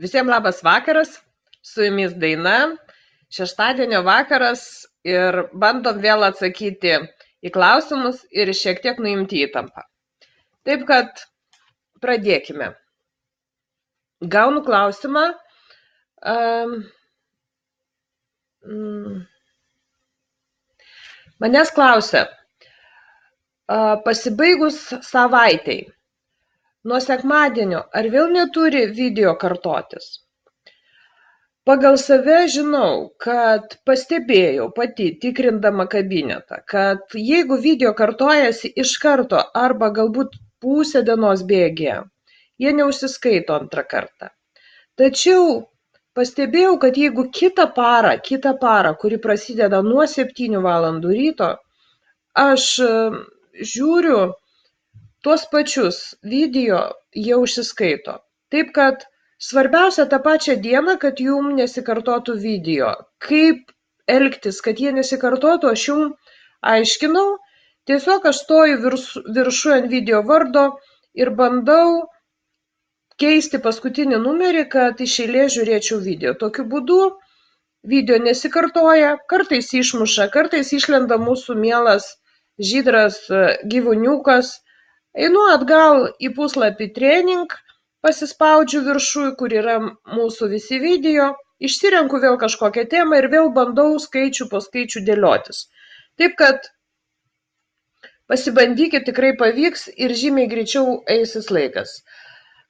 Visiems labas vakaras, su jumis Daina, šeštadienio vakaras ir bandom vėl atsakyti į klausimus ir šiek tiek nuimti įtampą. Taip kad pradėkime. Gaunu klausimą. Manęs klausia, pasibaigus savaitai, nuo sekmadienio, ar vėl neturi video kartotis? Pagal save žinau, kad pastebėjau pati tikrindama kabinetą, kad jeigu video kartojasi iš karto arba galbūt pusę dienos bėgyje, jie neužsiskaito antrą kartą. Tačiau pastebėjau, kad jeigu kitą parą, kuri prasideda nuo 7 valandų ryto, aš žiūriu tuos pačius video, jie užsiskaito. Taip kad svarbiausia tą pačią dieną, kad jum nesikartotų video. Kaip elgtis, kad jie nesikartotų, aš jum aiškinau. Tiesiog aš stoju viršų ant video vardo ir bandau keisti paskutinį numerį, kad iš eilės žiūrėčiau video. Tokiu būdu video nesikartoja, kartais išmuša, kartais išlenda mūsų mielas žydras gyvūniukas. Einu atgal į puslapį Training, pasispaudžiu viršui, kur yra mūsų visi video, išsirenku vėl kažkokią temą ir vėl bandau skaičių po skaičių dėliotis. Taip kad pasibandykit, tikrai pavyks ir žymiai greičiau eisis laikas.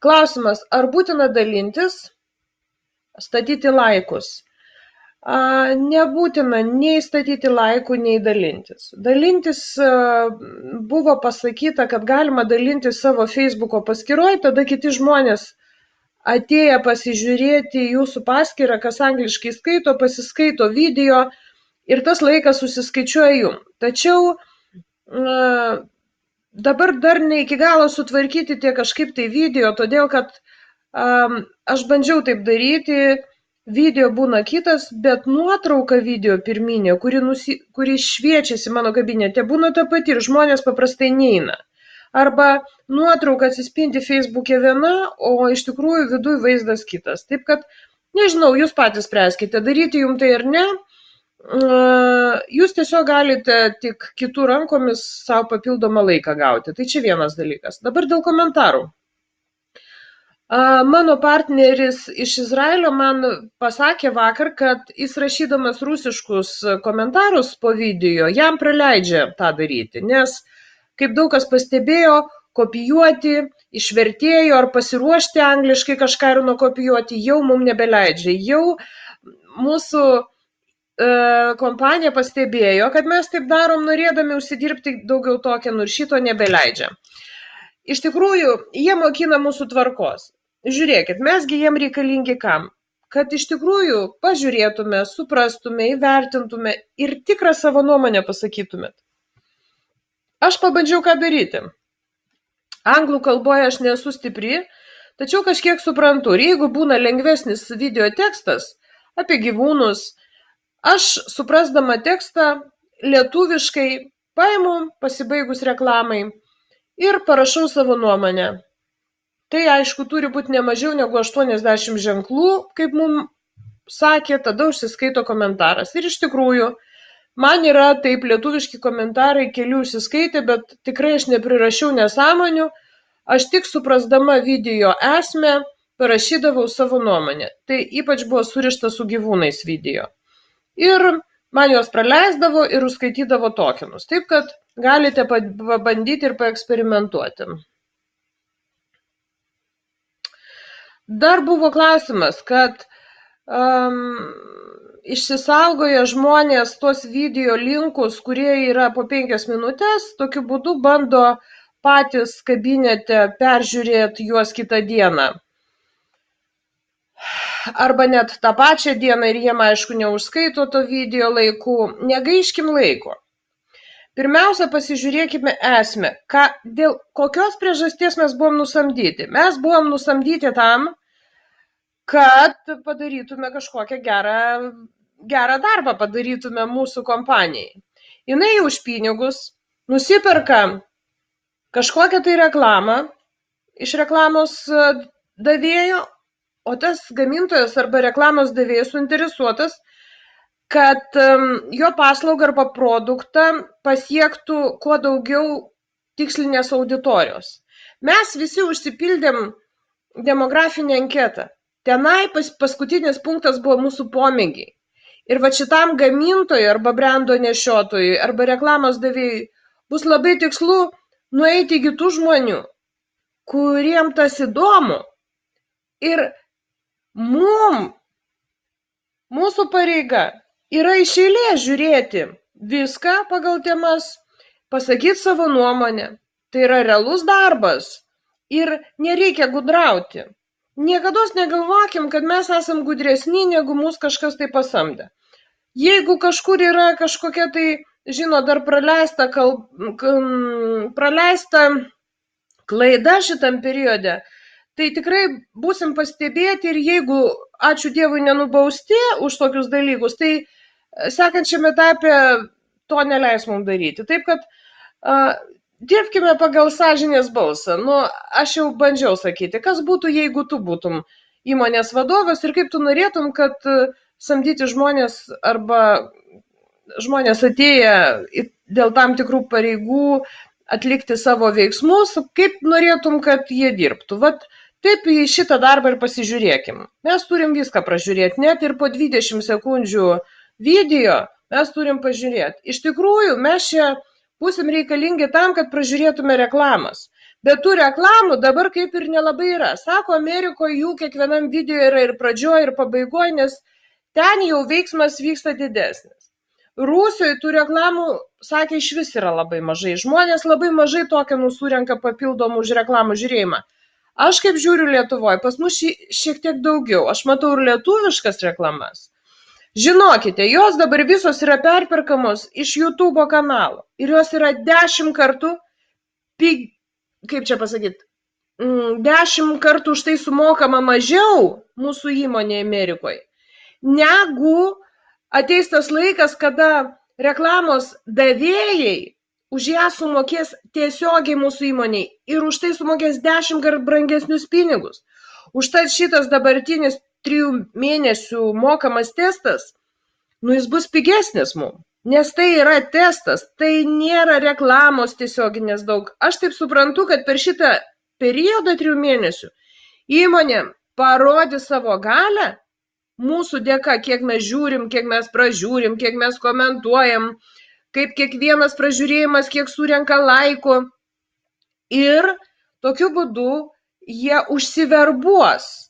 Klausimas, ar būtina dalintis, statyti laikus? Nebūtina nei statyti laikų, nei dalintis. Dalintis buvo pasakyta, kad galima dalintis savo Facebooko paskyroje, tada kiti žmonės atėję pasižiūrėti jūsų paskyrą, kas angliškai skaito, pasiskaito video ir tas laikas susiskaičiuoja jum. Tačiau dabar dar ne iki galo sutvarkyti tie kažkaip tai video, todėl kad aš bandžiau taip daryti, video būna kitas, bet nuotrauka video pirminė, kuri šviečiasi mano kabinete, būna ta pati ir žmonės paprastai neina. Arba nuotrauka atsispindi Facebook'e viena, o iš tikrųjų viduj vaizdas kitas. Taip kad, nežinau, jūs patys spręskite, daryti jums tai ar ne. Jūs tiesiog galite tik kitų rankomis savo papildomą laiką gauti. Tai čia vienas dalykas. Dabar dėl komentarų. Mano partneris iš Izraelio man pasakė vakar, kad jis rašydamas rusiškus komentarus po video, jam praleidžia tą daryti, nes, kaip daug kas pastebėjo, kopijuoti iš vertėjo ar pasiruošti angliškai kažką ir nukopijuoti jau mums nebeleidžia. Jau mūsų kompanija pastebėjo, kad mes taip darom, norėdami užsidirbti daugiau tokenų ir šito nebeleidžia. Iš tikrųjų, jie mokina mūsų tvarkos. Žiūrėkit, mesgi jiem reikalingi kam? Kad iš tikrųjų pažiūrėtume, suprastume, įvertintume ir tikrą savo nuomonę pasakytumėt. Aš pabandžiau ką daryti. Anglų kalboje aš nesu stipri, tačiau kažkiek suprantu. Ir jeigu būna lengvesnis video tekstas apie gyvūnus, aš suprasdama tekstą lietuviškai paimu pasibaigus reklamai ir parašau savo nuomonę. Tai aišku turi būti ne mažiau negu 80 ženklų, kaip mums sakė, tada užsiskaito komentaras. Ir iš tikrųjų, man yra taip lietuviški komentarai kelių užsiskaitė, bet tikrai aš neprirašiau nesąmonių, aš tik suprasdama video esmę parašydavau savo nuomonę. Tai ypač buvo surišta su gyvūnais video. Ir man jos praleisdavo ir užskaitydavo tokenus. Taip kad galite pabandyti ir paeksperimentuoti. Dar buvo klausimas, kad išsisaugoja žmonės tuos video linkus, kurie yra po 5 minutės, tokiu būdu bando patys kabinete peržiūrėti juos kitą dieną. Arba net tą pačią dieną ir jiem aišku neužskaito to video laikų. Negaiškim laiko. Pirmiausia, pasižiūrėkime esmę, dėl kokios priežasties mes buvom nusamdyti. Mes buvom nusamdyti tam, kad padarytume kažkokią gerą darbą, padarytume mūsų kompanijai. Jinai už pinigus nusiperka kažkokią tai reklamą iš reklamos davėjo, o tas gamintojas arba reklamos davėjas suinteresuotas, kad jo paslaugą arba produktą pasiektų kuo daugiau tikslinės auditorijos. Mes visi užsipildėm demografinę anketą. Tenai paskutinis punktas buvo mūsų pomėgiai. Ir va šitam gamintojui arba brendo nešiotojui arba reklamos davėjui bus labai tikslu nueiti į kitų žmonių, kuriem tas įdomu. Ir mūsų pareiga yra iš eilės žiūrėti viską pagal temas, pasakyti savo nuomonę. Tai yra realus darbas ir nereikia gudrauti. Niekados negalvokim, kad mes esam gudresni, negu mūsų kažkas tai pasamdė. Jeigu kažkur yra kažkokia tai, dar praleista klaida šitam periode, tai tikrai būsim pastebėti ir jeigu, ačiū Dievui, nenubausti už tokius dalykus, tai sekančiame etape to neleis mums daryti. Taip kad dirbkime pagal sąžinės balsą. Aš jau bandžiau sakyti, kas būtų, jeigu tu būtum įmonės vadovas ir kaip tu norėtum, kad samdyti žmonės arba žmonės atėję dėl tam tikrų pareigų atlikti savo veiksmus, kaip norėtum, kad jie dirbtų. Vat taip į šitą darbą ir pasižiūrėkim. Mes turim viską pražiūrėti, net ir po 20 sekundžių video mes turim pažiūrėti. Iš tikrųjų, mes čia būsim reikalingi tam, kad pražiūrėtume reklamas. Bet tų reklamų dabar kaip ir nelabai yra. Sako, Amerikoje jų kiekvienam video yra ir pradžioje, ir pabaigoje, nes ten jau veiksmas vyksta didesnis. Rusijoje tų reklamų, sakė, iš vis yra labai mažai. Žmonės labai mažai tokenų surenka papildomų už reklamų žiūrėjimą. Aš kaip žiūriu Lietuvoje, pas mus šiek tiek daugiau. Aš matau ir lietuviškas reklamas. Žinokite, jos dabar visos yra perperkamos iš YouTube kanalo. Ir jos yra 10 kartų, kaip čia pasakyti, 10 kartų už tai sumokama mažiau mūsų įmonė Amerikoje, negu ateis tas laikas, kada reklamos davėjai už ją sumokės tiesiogiai mūsų įmoniai ir už tai sumokės 10 kartų brangesnius pinigus. Užtat šitas dabartinis 3 mėnesių mokamas testas, jis bus pigesnis mums, nes tai yra testas, tai nėra reklamos tiesioginės daug. Aš taip suprantu, kad per šitą periodą 3 mėnesių įmonė parodys savo galią mūsų dėka, kiek mes žiūrim, kiek mes pražiūrim, kiek mes komentuojam, kaip kiekvienas pražiūrėjimas, kiek surenka laikų. Ir tokiu būdu jie užsiverbuos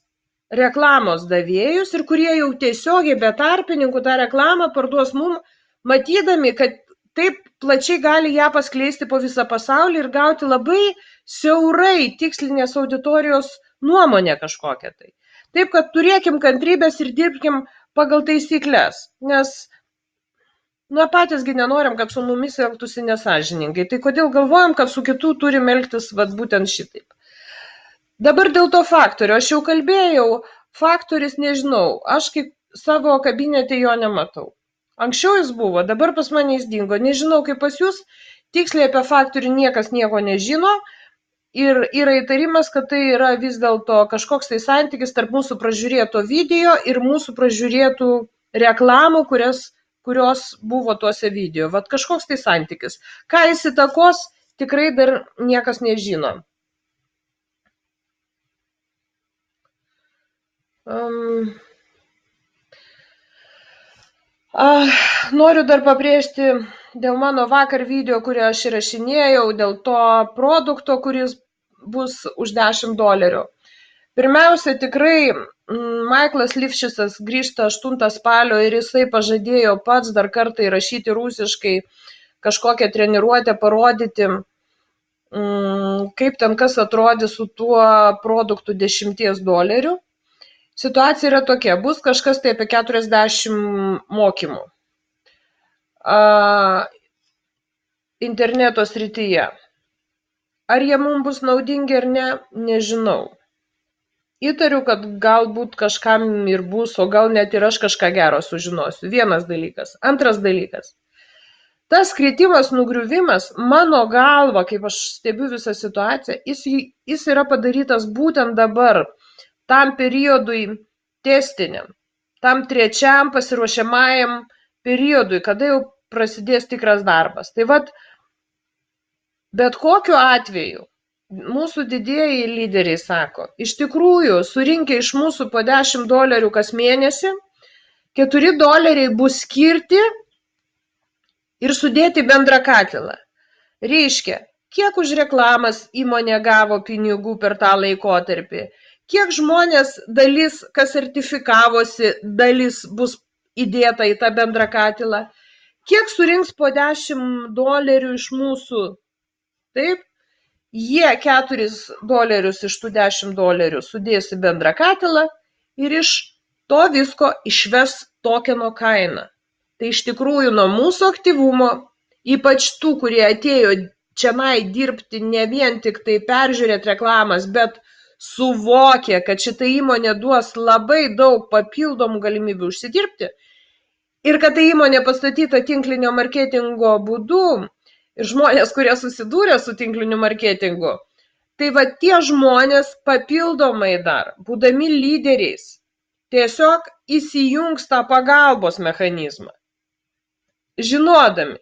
reklamos davėjus ir kurie jau tiesiogiai be tarpininkų tą reklamą parduos mum, matydami, kad taip plačiai gali ją paskleisti po visą pasaulį ir gauti labai siaurai tikslinės auditorijos nuomonę kažkokią tai. Taip, kad turėkim kantrybės ir dirbkim pagal taisyklės, nes patysgi nenorim, kad su mumis elgtųsi nesąžiningai. Tai kodėl galvojam, kad su kitų turim elgtis būtent šitaip. Dabar dėl to faktorio, aš jau kalbėjau, faktoris nežinau, aš kaip savo kabinete jo nematau. Anksčiau jis buvo, dabar pas mane jis dingo, nežinau kaip pas jūs, tiksliai apie faktorių niekas nieko nežino ir yra įtarimas, kad tai yra vis dėlto kažkoks tai santykis tarp mūsų pražiūrėto video ir mūsų pražiūrėtų reklamų, kurios buvo tuose video. Vat kažkoks tai santykis. Ką jis įtakos, tikrai dar niekas nežino. Noriu dar pabrėžti dėl mano vakar video, kurį aš įrašinėjau, dėl to produkto, kuris bus už $10. Pirmiausia, tikrai Michaelas Lifšicas grįžta 8 spalio ir jisai pažadėjo pats dar kartą įrašyti rusiškai kažkokią treniruotę, parodyti, kaip ten kas atrodys su tuo produktu $10. Situacija yra tokia, bus kažkas tai apie 40 mokymų interneto srityje. Ar jie mums bus naudingi ar ne, nežinau. Įtariu, kad galbūt kažkam ir bus, o gal net ir aš kažką gero sužinosiu. Vienas dalykas. Antras dalykas. Tas kritimas, nugriuvimas, mano galva, kaip aš stebiu visą situaciją, jis yra padarytas būtent dabar, tam periodui testiniam, tam trečiam pasiruošiamajam periodui, kada jau prasidės tikras darbas. Tai vat, bet kokiu atveju, mūsų didieji lyderiai sako, iš tikrųjų, surinkę iš mūsų po $10 kas mėnesį, $4 bus skirti ir sudėti bendrą katilą. Reiškia, kiek už reklamas įmonė gavo pinigų per tą laikotarpį, kiek žmonės dalis, kas sertifikavosi, dalis bus įdėta į tą bendrą katilą, kiek surinks po $10 iš mūsų, taip, jie $4 iš tų $10 sudės į bendrą katilą ir iš to visko išves tokeno kainą. Tai iš tikrųjų nuo mūsų aktyvumo, ypač tų, kurie atėjo čianai dirbti ne vien tik tai peržiūrėti reklamas, bet suvokė, kad šita įmonė duos labai daug papildomų galimybių užsidirbti ir kad ta įmonė pastatyta tinklinio marketingo būdu ir žmonės, kurie susidūrė su tinkliniu marketingu, tai va tie žmonės papildomai dar, būdami lyderiais, tiesiog įsijungs tą pagalbos mechanizmą. Žinodami,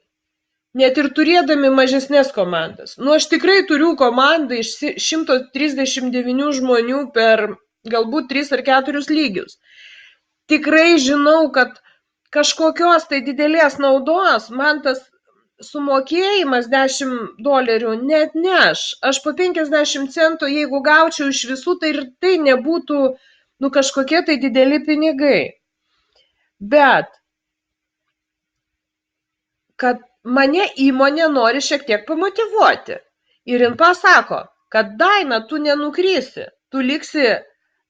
net ir turėdami mažesnės komandas. Aš tikrai turiu komandą iš 139 žmonių per galbūt 3 ar 4 lygius. Tikrai žinau, kad kažkokios tai didelės naudos man tas sumokėjimas $10 net neš. Aš po 50 centų, jeigu gaučiau iš visų, tai ir tai nebūtų kažkokie tai dideli pinigai. Bet kad mane įmonė nori šiek tiek pamotyvuoti. Ir jin pasako, kad Daina, tu nenukrysi, tu liksi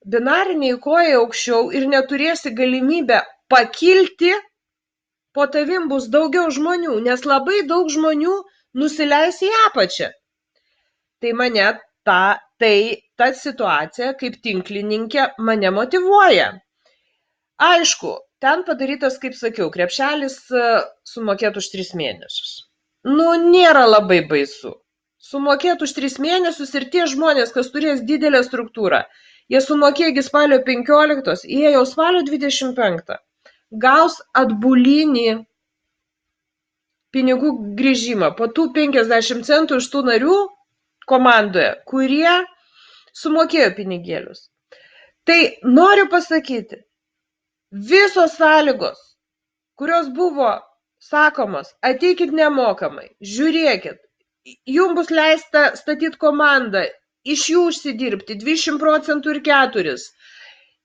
binariniai kojai aukščiau ir neturėsi galimybę pakilti, po tavim bus daugiau žmonių, nes labai daug žmonių nusileis į apačią. Tai mane ta situacija kaip tinklininkė mane motyvuoja. Aišku, ten padarytas, kaip sakiau, krepšelis sumokėt už 3 mėnesius. Nėra labai baisu. Sumokėt už 3 mėnesius ir tie žmonės, kas turės didelę struktūrą, jie sumokėgi spalio 15, jie jau spalio 25 gaus atbulinį pinigų grįžimą po tų 50 centų iš tų narių komandoje, kurie sumokėjo pinigėlius. Tai noriu pasakyti, visos sąlygos, kurios buvo sakomos, ateikit nemokamai, žiūrėkit, jums bus leista statyti komandą, iš jų užsidirbti 20% ir 4,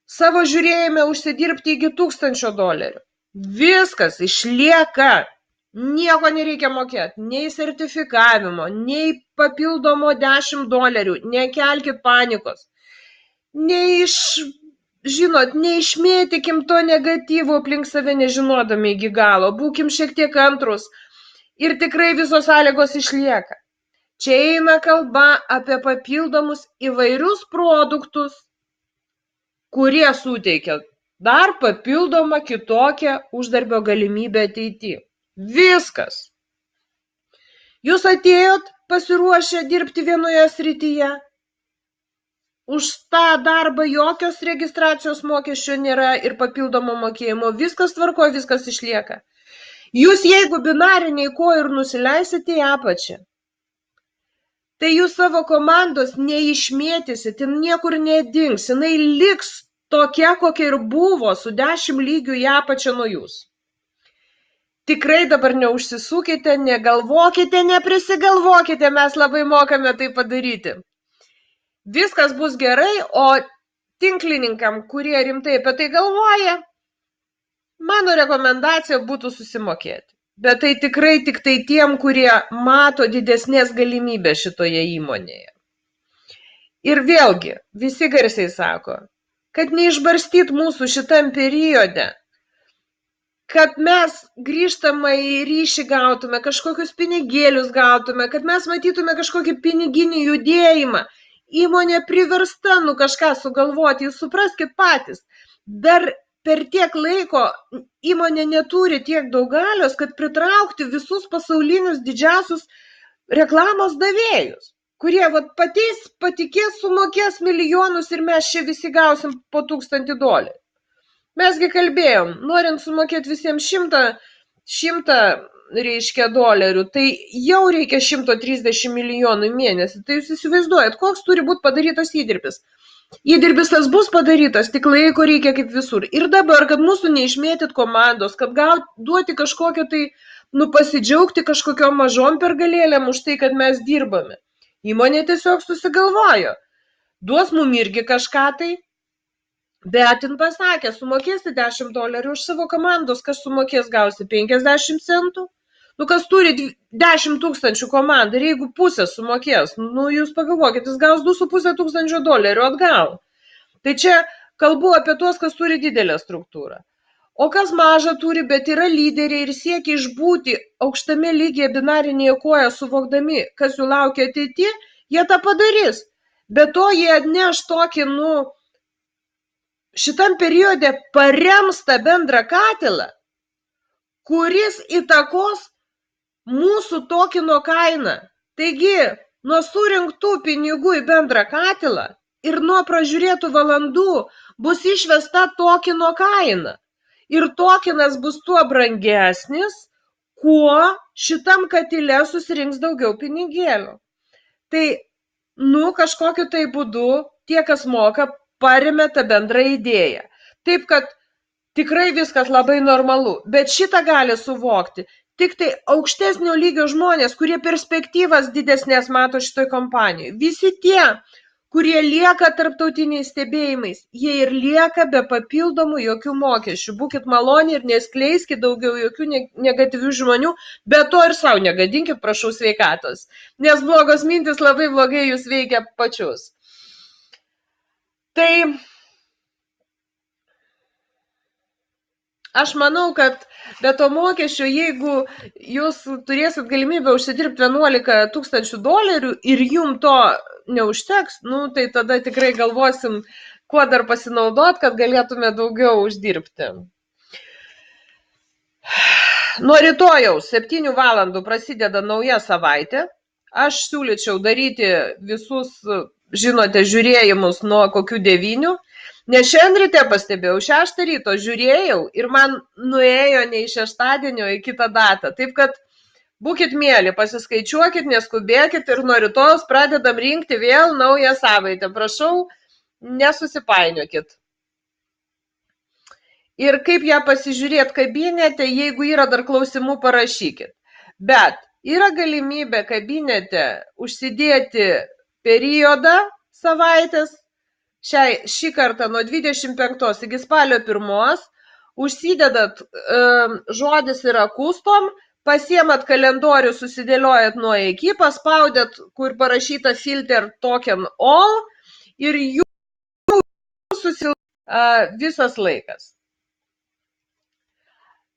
savo žiūrėjime užsidirbti iki $1000. Viskas išlieka, nieko nereikia mokėti, nei sertifikavimo, nei papildomo $10, nekelkit panikos, neišmėtykim to negatyvo aplink save nežinodami iki galo, būkim šiek tiek antrus ir tikrai visos sąlygos išlieka. Čia eina kalba apie papildomus įvairius produktus, kurie suteikia dar papildomą kitokią uždarbio galimybę ateityje. Viskas. Jūs atėjot pasiruošę dirbti vienoje srityje. Už tą darbą jokios registracijos mokesčio nėra ir papildomo mokėjimo. Viskas tvarko, viskas išlieka. Jūs jeigu binariniai ko ir nusileisite į apačią, tai jūs savo komandos neišmėtysit, jin niekur nedings, jinai liks tokia, kokia ir buvo, su 10 lygių į apačią nuo jūs. Tikrai dabar neužsisukite, negalvokite, neprisigalvokite, mes labai mokame tai padaryti. Viskas bus gerai, o tinklininkam, kurie rimtai apie tai galvoja, mano rekomendacija būtų susimokėti. Bet tai tikrai tik tai tiem, kurie mato didesnės galimybės šitoje įmonėje. Ir vėlgi, visi garsiai sako, kad neišbarstyt mūsų šitam periode, kad mes grįžtamą į ryšį gautume, kažkokius pinigėlius gautume, kad mes matytume kažkokį piniginį judėjimą. Įmonė priversta kažką sugalvoti, jūs supraskit patys. Dar per tiek laiko įmonė neturi tiek daug galios, kad pritraukti visus pasaulinius didžiausius reklamos davėjus. kurie vat pateis, patikės, sumokės milijonus ir mes čia visi gausim po $1000. Mesgi kalbėjom, norint sumokėti visiems 100 reiškia dolerių, tai jau reikia 130 milijonų į mėnesį. Tai jūs įsivaizduojat, koks turi būti padarytas įdirbis. Įdirbis tas bus padarytas, tik laiko reikia kaip visur. Ir dabar, kad mūsų neišmėtyt komandos, kad duoti kažkokią tai, pasidžiaugti kažkokiom mažom pergalėlėm už tai, kad mes dirbame. Įmonė tiesiog susigalvojo. Duos mum irgi kažką tai, bet jin pasakė, sumokėsi $10 už savo komandos, kas sumokės gausi 50 centų. Kas turi 10 000 komandą ir jeigu pusę sumokės, jūs pagalvokit, jis gaus $2500 atgal. Tai čia kalbu apie tuos, kas turi didelę struktūrą. O kas mažą turi, bet yra lyderiai ir siekia išbūti aukštame lygyje binarinėje koją, suvokdami, kas jų laukia ateityje, jie tą padarys. Be to jie atneš tokį, šitam periode parems tą bendrą katilą, kuris įtakos mūsų tokino kainą. Taigi, nuo surinktų pinigų į bendrą katilą ir nuo pražiūrėtų valandų bus išvesta tokino kaina. Ir tokinas bus tuo brangesnis, kuo šitam katile susirinks daugiau pinigėlių. Tai, kažkokiu tai būdu tie, kas moka, paremia tą bendrą idėją. Taip, kad tikrai viskas labai normalu, bet šitą gali suvokti tik tai aukštesnio lygio žmonės, kurie perspektyvas didesnės mato šitoj kompanijai. Visi tie, kurie lieka tarptautiniais stebėjimais, jie ir lieka be papildomų jokių mokesčių. Būkit maloni ir neskleiskit daugiau jokių negatyvių žmonių, bet to ir savo negadinkit, prašau, sveikatos. Nes blogos mintis labai blogai jūs veikia pačius. Tai aš manau, kad be to mokesčio, jeigu jūs turėsit galimybę užsidirbti $11 000 ir jum to neužteks, tai tada tikrai galvosim, kuo dar pasinaudot, kad galėtume daugiau uždirbti. Nuo rytojaus 7 valandų prasideda nauja savaitė. Aš siūlyčiau daryti visus, žinote, žiūrėjimus nuo kokių 9. Nes šiandien ryte pastebėjau, 6 ryto žiūrėjau ir man nuėjo ne iš šeštadienio į kitą datą. Taip kad būkit mėly, pasiskaičiuokit, neskubėkit ir nuo rytojus pradedam rinkti vėl naują savaitę. Prašau, nesusipainiokit. Ir kaip ją pasižiūrėti kabinete, jeigu yra dar klausimų, parašykit. Bet yra galimybė kabinete užsidėti periodą savaitės. Šį kartą nuo 25 iki spalio 1 užsidedat, žodis yra custom, pasiemat kalendorių, susidėliojat nuo iki, paspaudėt, kur parašyta filter token all ir jų visas laikas.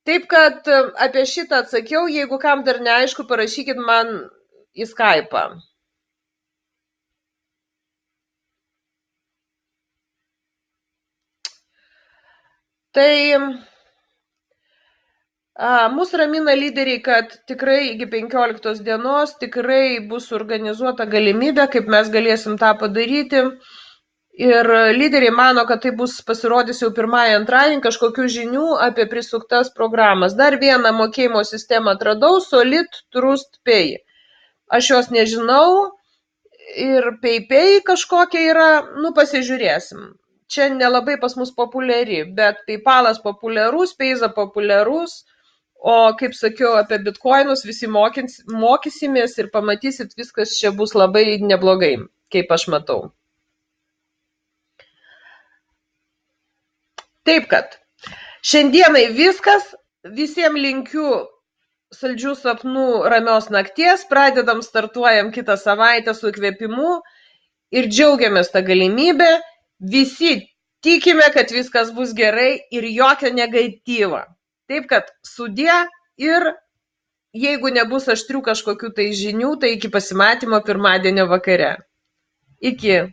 Taip, kad apie šitą atsakiau, jeigu kam dar neaišku, parašykit man į Skype'ą. Tai mūsų ramina lyderiai, kad tikrai iki 15 dienos tikrai bus organizuota galimybė, kaip mes galėsim tą padaryti. Ir lyderiai mano, kad tai bus pasirodys jau 1-2 kažkokių žinių apie prisuktas programas. Dar vieną mokėjimo sistemą atradau, Solid Trust Pay. Aš jos nežinau ir PayPay kažkokia yra, pasižiūrėsim. Čia nelabai pas mus populiari, bet PayPalas populiarus, Payza populiarus, o kaip sakiau apie bitcoinus, visi mokysimės ir pamatysit, viskas čia bus labai neblogai, kaip aš matau. Taip kad, šiandienai viskas, visiems linkiu saldžių sapnų, ramios nakties, pradedam, startuojam kitą savaitę su įkvėpimu ir džiaugiamės tą galimybę. Visi tikime, kad viskas bus gerai ir jokio negatyvo. Taip kad sudie ir jeigu nebus aštrių kažkokių tai žinių, tai iki pasimatymo pirmadienio vakare. Iki.